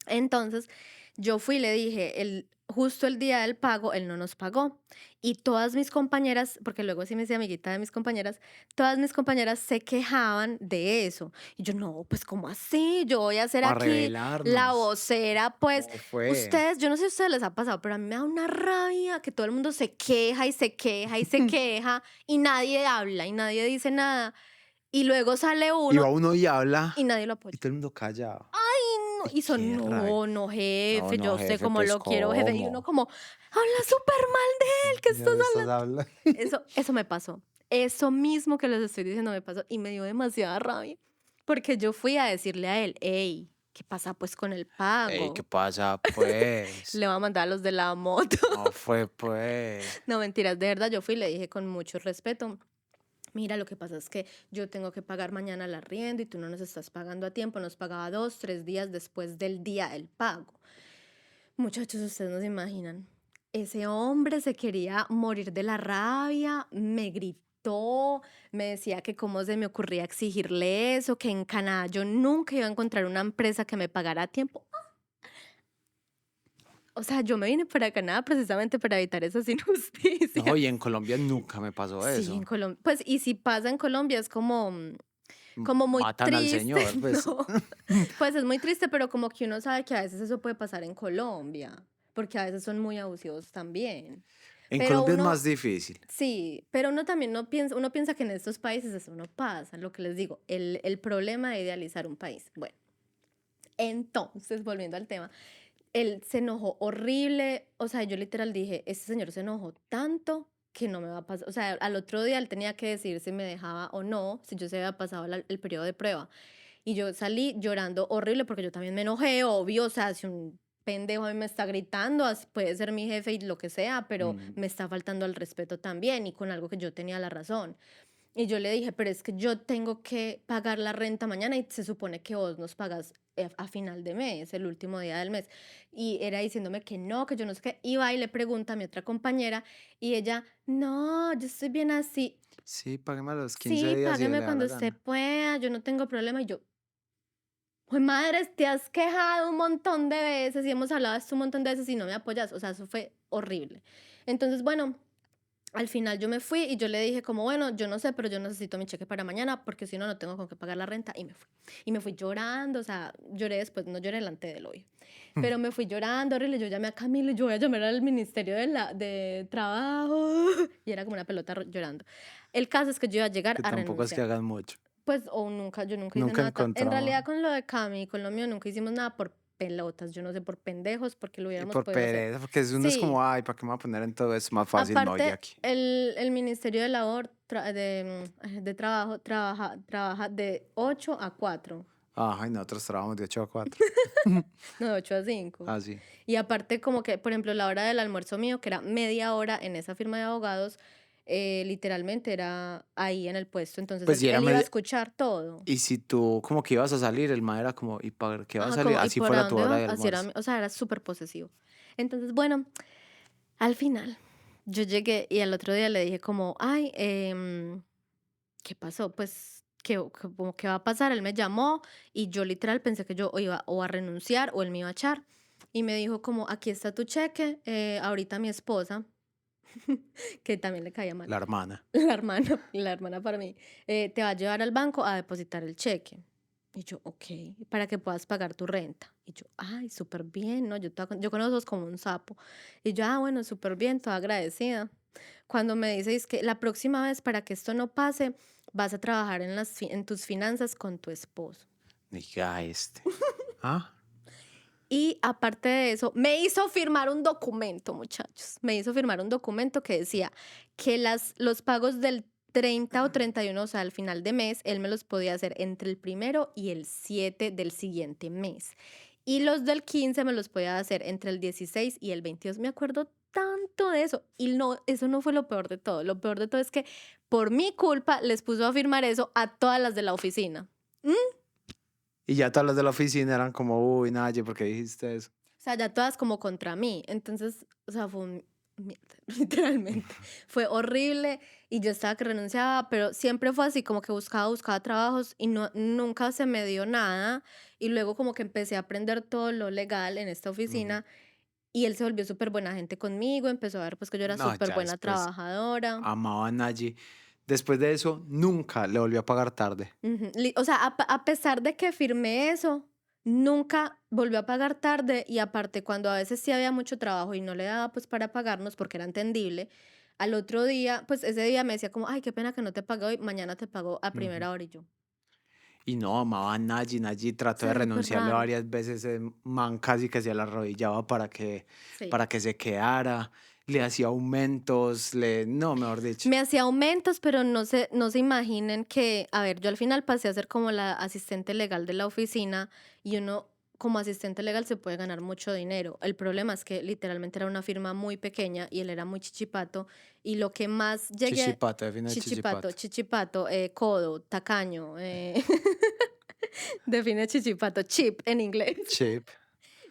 entonces, yo fui y le dije, justo el día del pago, él no nos pagó. Y todas mis compañeras, porque luego sí me hice amiguita de mis compañeras, todas mis compañeras se quejaban de eso. Y yo, no, pues ¿cómo así? Yo voy a ser Para aquí la revelarnos. vocera, pues ¿Cómo fue? ustedes, yo no sé si a ustedes les ha pasado, pero a mí me da una rabia que todo el mundo se queja y se queja y se queja y nadie habla y nadie dice nada. Y luego sale Y uno va uno y y habla nadie lo y apoya. todo el mundo callado. No, Y y son, qué rabia. no, no, No, jefe, no, yo sé jefe, cómo pues lo quiero, jefe. Y uno ¿cómo? como, habla súper mal de él, ¿qué Ya estás me estás hablando? hablando. Eso me pasó. Eso mismo que les estoy diciendo me pasó y me dio demasiada rabia. Porque yo fui a decirle a él, hey, ¿qué pasa pues con el Ey, ¿qué pago? pasa, pues? Le va a mandar a los de la moto. ¿Cómo fue, pues? No, mentiras, de verdad, yo fui y le dije con mucho respeto. Mira, lo que pasa es que yo tengo que pagar mañana el arriendo y tú no nos estás pagando a tiempo. Nos pagaba 2, 3 días después del día del pago. Muchachos, ustedes no se imaginan. Ese hombre se quería morir de la rabia, me gritó, me decía que cómo se me ocurría exigirle eso, que en Canadá yo nunca iba a encontrar una empresa que me pagara a tiempo. O sea, yo me vine para Canadá precisamente para evitar esas No, injusticias. y en Colombia nunca me pasó Sí, en eso. Colombia. Pues, y si pasa en Colombia es como, como muy Matan al triste, señor, pues. ¿no? Pues es muy triste, pero como que uno sabe que a veces eso puede pasar en Colombia, porque a veces son muy abusivos también. En Pero Colombia es más uno, difícil. sí, pero uno también no piensa, uno piensa que en estos países eso no pasa, lo que les digo, el problema de idealizar un país. Bueno, entonces, volviendo al tema, él se enojó horrible, o sea, yo literal dije, este señor se enojó tanto que no me va a pasar, o sea, al otro día él tenía que decir si me dejaba o no, si yo se había pasado el periodo de prueba. Y yo salí llorando horrible porque yo también me enojé, obvio, o sea, si un pendejo a mí me está gritando, puede ser mi jefe y lo que sea, pero Ujú. me está faltando al respeto también y con algo que yo tenía la razón. Y yo le dije, pero es que yo tengo que pagar la renta mañana y se supone que vos nos pagas a final de mes, el último día del mes. Y era diciéndome que no, que yo no sé qué. Y va y le pregunta a mi otra compañera y ella, no, yo estoy bien así. Sí, págueme a los 15 Sí, días si le págueme da cuando la usted gana. pueda, yo no tengo problema. Y yo, pues madre, te has quejado un montón de veces y hemos hablado de esto un montón de veces y no me apoyas. O sea, eso fue horrible. Entonces, bueno, al final yo me fui y yo le dije como, bueno, yo no sé, pero yo necesito mi cheque para mañana porque si no, no tengo con qué pagar la renta y me fui. Y me fui llorando, o sea, lloré después, no lloré delante del hoyo, pero me fui llorando, horrible. Yo llamé a Camilo y yo voy a llamar al Ministerio de Trabajo y era como una pelota llorando. El caso es que yo iba a llegar Que a tampoco es que renunciar. hagan mucho. Pues, o nunca, yo nunca hice Nunca nada. En encontramos. realidad, con lo de Cami y con lo mío, nunca hicimos nada por pelotas. Yo no sé, por pendejos, porque lo Y hubiéramos por podido hacer. pereza, porque uno es Sí, como, ay, ¿para qué me voy a poner en todo eso? Más fácil me voy de aparte, aquí. el Ministerio de Labor, de Trabajo, trabaja de 8 a 4, Ay, nosotros trabajamos de 8 a 4. no, de 8 a 5. Así. Y aparte, como que, por ejemplo, la hora del almuerzo mío, que era media hora en esa firma de abogados, literalmente era ahí en el puesto. Entonces, Pues él, si era él iba a medio. escuchar todo. Y si tú como que ibas a salir, el man era como, ¿y para qué vas a Ajá, salir? como, ¿y Así por fuera a tu dónde hora vas? de Así era, almuerzo. o sea, era súper posesivo. Entonces, bueno, al final, yo llegué y al otro día le dije como, ay, ¿qué pasó? Pues, como, ¿qué va a pasar? Él me llamó y yo literal pensé que yo o iba o a renunciar o él me iba a echar. Y me dijo como, aquí está tu cheque, ahorita mi esposa, que también le caía mal, La hermana. la hermana para mí, te va a llevar al banco a depositar el cheque. Y yo, ok, para que puedas pagar tu renta. Y yo, ay, súper bien, ¿no? Yo con los ojos como un sapo. Y yo, bueno, súper bien, toda agradecida. Cuando me dices que la próxima vez para que esto no pase, vas a trabajar en tus finanzas con tu esposo. Diga este. ¿Ah? Y aparte de eso, me hizo firmar un documento, muchachos. Me hizo firmar un documento que decía que los pagos del 30 o 31, o sea, al final de mes, él me los podía hacer entre el primero y el 7 del siguiente mes. Y los del 15 me los podía hacer entre el 16 y el 22. Me acuerdo tanto de eso. Y no, eso no fue lo peor de todo. Lo peor de todo es que por mi culpa les puso a firmar eso a todas las de la oficina. Y ya todas las de la oficina eran como, uy, Naye, ¿por qué dijiste eso? O sea, ya todas como contra mí. Entonces, o sea, fue un mierda, literalmente. Fue horrible y yo estaba que renunciaba, pero siempre fue así, como que buscaba trabajos y no, nunca se me dio nada. Y luego como que empecé a aprender todo lo legal en esta Ujú. oficina y él se volvió súper buena gente conmigo, empezó a ver pues que yo era No, súper ya buena después trabajadora. amaba a Naye. Después de eso, nunca le volvió a pagar tarde. Ujú. O sea, a pesar de que firmé eso, nunca volvió a pagar tarde y aparte cuando a veces sí había mucho trabajo y no le daba pues para pagarnos porque era entendible, al otro día, pues ese día me decía como, ay, qué pena que no te pagué hoy, mañana te pago a Ujú. primera hora y yo. Y no, amaba a Naye. Naye O trató de sea, súper renunciarle raro. varias veces. El man casi que se la arrodillaba Sí. para que se quedara. Le hacía aumentos. No, mejor dicho. Me hacía aumentos, pero no se imaginen que, a ver, yo al final pasé a ser como la asistente legal de la oficina y uno como asistente legal se puede ganar mucho dinero. El problema es que literalmente era una firma muy pequeña y él era muy chichipato y lo que más llegué, Chichipato, define chichipato, chichipato. chichipato, codo, tacaño, define chichipato, chip en inglés. Chip.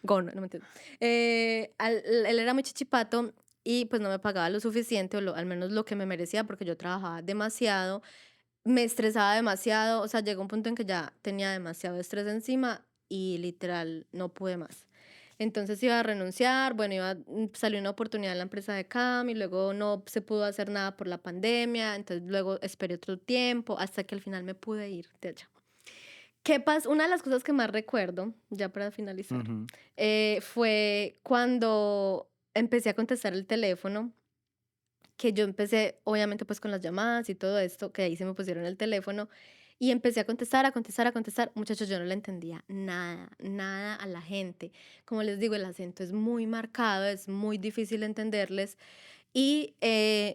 Gono, no me entiendo. Él era muy chichipato y pues no me pagaba lo suficiente, o al menos lo que me merecía, porque yo trabajaba demasiado, me estresaba demasiado, o sea, llegó un punto en que ya tenía demasiado estrés encima y literal no pude más. Entonces iba a renunciar, bueno, salió una oportunidad en la empresa de Cam y luego no se pudo hacer nada por la pandemia, entonces luego esperé otro tiempo hasta que al final me pude ir de allá. ¿Qué pasa? Una de las cosas que más recuerdo, ya para finalizar, Ujú. fue cuando empecé a contestar el teléfono, que yo empecé, obviamente, pues con las llamadas y todo esto, que ahí se me pusieron el teléfono, y empecé a contestar, a contestar, a contestar. Muchachos, yo no le entendía nada, nada a la gente. Como les digo, el acento es muy marcado, es muy difícil entenderles. Y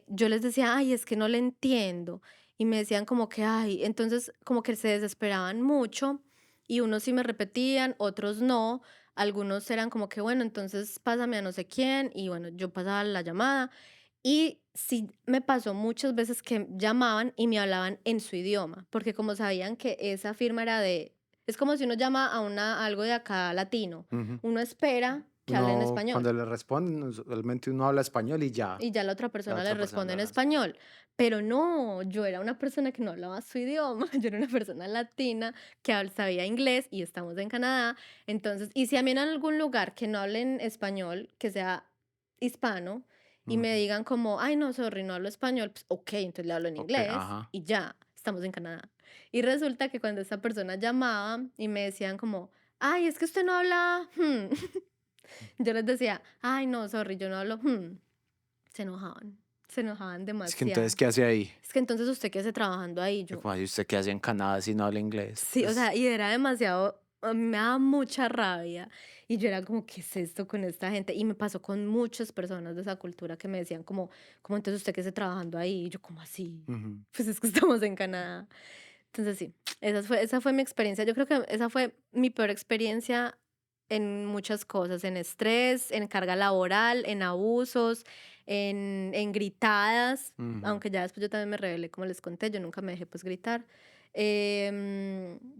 yo les decía, ay, es que no le entiendo. Y me decían como que, ay, entonces como que se desesperaban mucho y unos sí me repetían, otros no. Algunos eran como que, bueno, entonces pásame a no sé quién y bueno, yo pasaba la llamada Y sí me pasó muchas veces que llamaban y me hablaban en su idioma, porque como sabían que esa firma era de... Es como si uno llama a algo de acá latino. Ujú. Uno espera que hablen Uno, español cuando le responden, usualmente uno habla español y ya y ya la otra la persona le otra persona responde le en responde. español. Pero no, yo era una persona que no hablaba su idioma, yo era una persona latina que sabía inglés y estamos en Canadá. Entonces, y si a mí en algún lugar que no hablen español, que sea hispano, y me Ujú. digan como, ay, no, sorry, no hablo español, pues ok, entonces le hablo en Ok, inglés ajá. y ya, estamos en Canadá. Y resulta que cuando esa persona llamaba y me decían como, ay, es que usted no habla, yo les decía, ay, no, sorry, yo no hablo, se enojaban Es que entonces, demasiado. ¿qué hace ahí? Es que entonces usted qué hace trabajando ahí, Y yo, como, "Ay, ¿usted qué hace en Canadá si no habla inglés?" sí, o Pues, sea, y era demasiado, a mí me daba mucha rabia. Y yo era como, ¿qué es esto con esta gente? Y me pasó con muchas personas de esa cultura que me decían como entonces usted qué hace trabajando ahí, y yo, ¿cómo así? ujú. Pues es que estamos en Canadá. Entonces sí, esa fue mi experiencia. Yo creo que esa fue mi peor experiencia en muchas cosas, en estrés, en carga laboral, en abusos, en gritadas, Ujú. aunque ya después yo también me rebelé, como les conté, yo nunca me dejé pues gritar.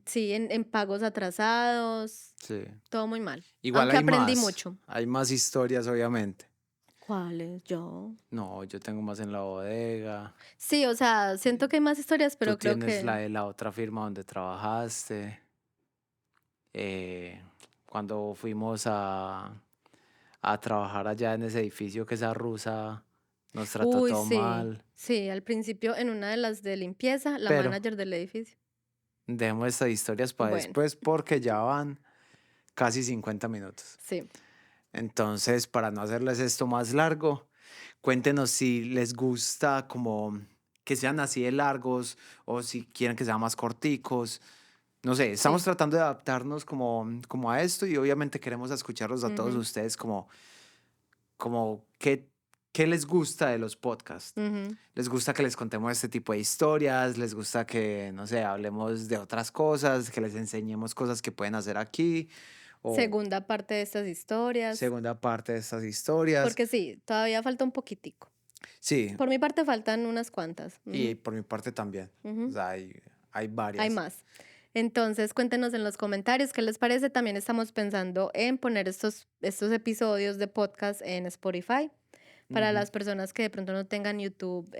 Sí, en pagos atrasados, Sí. todo muy mal, Igual aunque aprendí mucho. hay más historias, obviamente. ¿Cuáles? Yo. No, yo tengo más en la bodega. Sí, o sea, siento que hay más historias, Tú pero creo tienes la que de la otra firma donde trabajaste. eh, Cuando fuimos a trabajar allá en ese edificio que esa rusa nos trató uy, todo sí, mal. sí, al principio en una de las de limpieza, la Pero manager del edificio. dejemos estas historias para Bueno, después porque ya van casi 50 minutos. sí. Entonces, para no hacerles esto más largo, cuéntenos si les gusta como que sean así de largos o si quieren que sean más corticos. No sé, estamos Sí. tratando de adaptarnos como a esto y obviamente queremos escucharlos a todos Ujú, ustedes como qué les gusta de los podcasts. ujú. ¿Les gusta que les contemos este tipo de historias? ¿Les gusta que, no sé, hablemos de otras cosas, que les enseñemos cosas que pueden hacer aquí? O Segunda parte de estas historias, segunda parte de estas historias. porque sí, todavía falta un poquitico. Sí, Por mi parte faltan unas cuantas. y Ujú, por mi parte también. O ujú. sea, hay Hay varias. más. Entonces, cuéntenos en los comentarios qué les parece. También estamos pensando en poner estos episodios de podcast en Spotify para Ujú. las personas que de pronto no tengan YouTube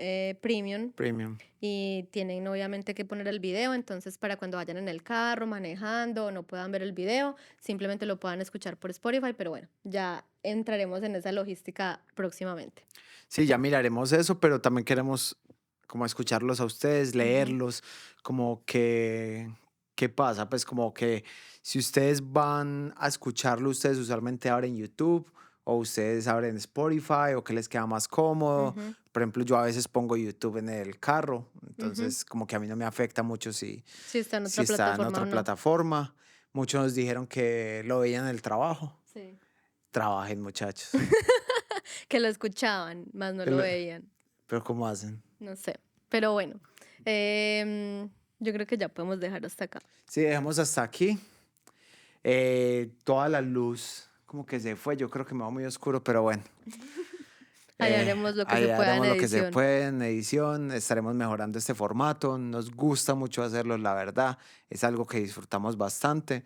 Premium Premium. y tienen obviamente que poner el video. Entonces, para cuando vayan en el carro, manejando o no puedan ver el video, simplemente lo puedan escuchar por Spotify. Pero bueno, ya entraremos en esa logística próximamente. Sí, ya miraremos eso, pero también queremos como escucharlos a ustedes, Ujú, leerlos, como que, ¿qué pasa? Pues como que si ustedes van a escucharlo, ustedes usualmente abren YouTube o ustedes abren Spotify o que les queda más cómodo. ujú, Por ejemplo, yo a veces pongo YouTube en el carro, ujú. entonces como que a mí no me afecta mucho Si está en si otra está en plataforma o otra no. plataforma. Muchos nos dijeron que lo veían en el trabajo. Sí. Trabajen, muchachos. Que lo escuchaban, más no Que lo lo- veían. Pero ¿cómo hacen? No sé. Pero bueno, yo creo que ya podemos dejar hasta acá. Sí, dejemos hasta aquí. Toda la luz como que se fue. Yo creo que me va muy oscuro, pero bueno. Ahí haremos lo que Ahí se pueda en haremos lo que se edición. puede en edición. Estaremos mejorando este formato. Nos gusta mucho hacerlo, la verdad. Es algo que disfrutamos bastante.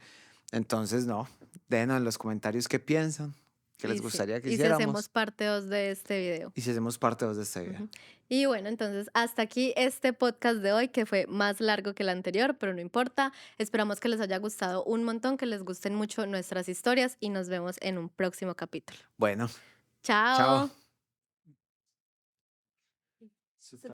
Entonces, no, déjenos en los comentarios qué piensan, qué les Y sí. gustaría que Y si hacemos hiciéramos parte 2 de este video. y si hacemos parte 2 de este video. Ujú. Y bueno, entonces hasta aquí este podcast de hoy que fue más largo que el anterior, pero no importa. Esperamos que les haya gustado un montón, que les gusten mucho nuestras historias y nos vemos en un próximo capítulo. Bueno, chao. Chao.